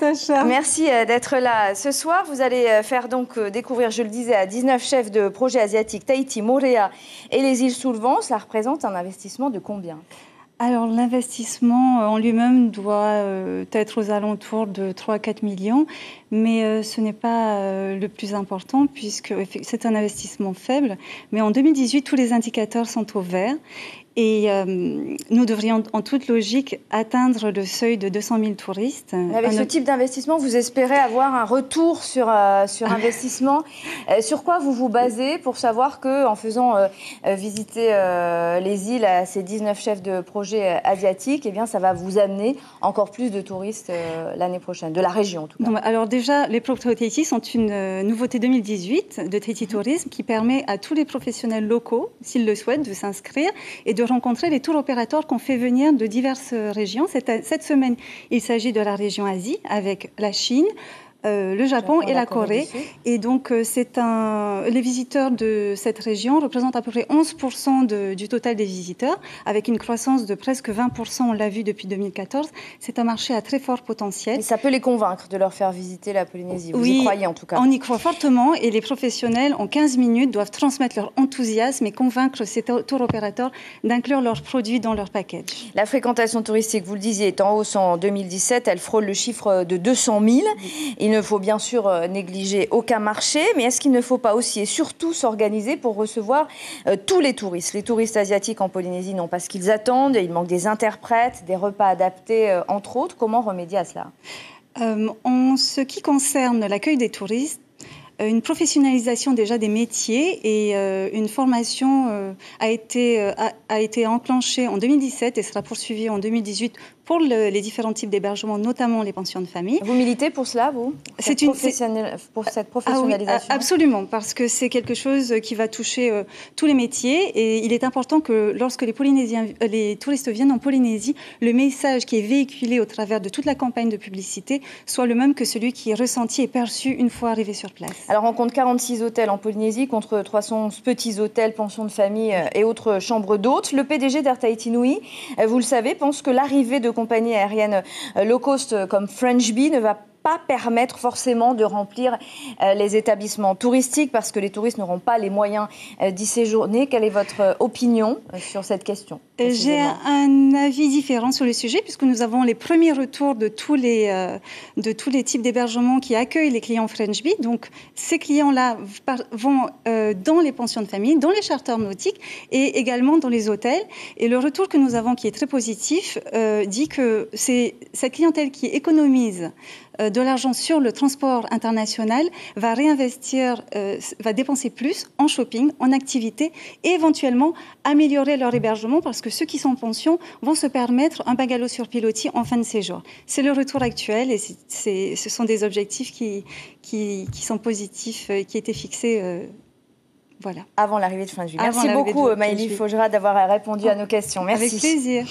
Natacha. Merci d'être là. Ce soir, vous allez faire donc découvrir, je le disais, à 19 chefs de projets asiatiques, Tahiti, Moorea et les îles sous le vent. Cela représente un investissement de combien ? Alors, l'investissement en lui-même doit être aux alentours de 3 à 4 millions, mais ce n'est pas le plus important puisque c'est un investissement faible. Mais en 2018, tous les indicateurs sont au vert. Et nous devrions, en toute logique, atteindre le seuil de 200 000 touristes. Avec ce type d'investissement, vous espérez avoir un retour sur investissement. Sur quoi vous vous basez pour savoir qu'en faisant visiter les îles à ces 19 chefs de projet asiatiques, eh bien, ça va vous amener encore plus de touristes l'année prochaine, de la région en tout cas? Non, alors déjà, les Pro Tahiti sont une nouveauté 2018 de Tahiti Tourisme qui permet à tous les professionnels locaux, s'ils le souhaitent, de s'inscrire et de rencontrer les tour opérateurs qu'on fait venir de diverses régions. Cette semaine, il s'agit de la région Asie avec la Chine, le Japon et la Corée. Et donc, les visiteurs de cette région représentent à peu près 11% du total des visiteurs, avec une croissance de presque 20%, on l'a vu depuis 2014. C'est un marché à très fort potentiel. Et ça peut les convaincre de leur faire visiter la Polynésie. Vous y croyez en tout cas? On y croit fortement et les professionnels, en 15 minutes, doivent transmettre leur enthousiasme et convaincre ces tour opérateurs d'inclure leurs produits dans leur package. La fréquentation touristique, vous le disiez, est en hausse en 2017. Elle frôle le chiffre de 200 000. Il ne faut bien sûr négliger aucun marché, mais est-ce qu'il ne faut pas aussi et surtout s'organiser pour recevoir tous les touristes? Les touristes asiatiques en Polynésie n'ont pas ce qu'ils attendent, il manque des interprètes, des repas adaptés, entre autres. Comment remédier à cela? En ce qui concerne l'accueil des touristes, une professionnalisation déjà des métiers et une formation a été enclenchée en 2017 et sera poursuivie en 2018 pour les différents types d'hébergements, notamment les pensions de famille. Vous militez pour cela, vous? Pour cette professionnalisation? Oui, absolument, parce que c'est quelque chose qui va toucher tous les métiers et il est important que lorsque les touristes viennent en Polynésie, le message qui est véhiculé au travers de toute la campagne de publicité soit le même que celui qui est ressenti et perçu une fois arrivé sur place. Alors, on compte 46 hôtels en Polynésie contre 300 petits hôtels, pensions de famille et autres chambres d'hôtes. Le PDG d'Air Tahiti Nui, vous le savez, pense que l'arrivée de compagnies aériennes low cost comme French Bee ne va pas permettre forcément de remplir les établissements touristiques parce que les touristes n'auront pas les moyens d'y séjourner. Quelle est votre opinion sur cette question? J'ai un avis différent sur le sujet puisque nous avons les premiers retours de tous les types d'hébergements qui accueillent les clients French Bee. Donc, ces clients-là vont dans les pensions de famille, dans les charters nautiques et également dans les hôtels. Et le retour que nous avons, qui est très positif, dit que c'est cette clientèle qui économise de l'argent sur le transport international va réinvestir, va dépenser plus en shopping, en activités et éventuellement améliorer leur hébergement parce que ceux qui sont en pension vont se permettre un bungalow sur pilotis en fin de séjour. C'est le retour actuel et ce sont des objectifs qui sont positifs, qui étaient fixés voilà. Avant l'arrivée de fin juillet. Merci beaucoup Maëlie Faugerat d'avoir répondu à nos questions. Merci. Avec plaisir.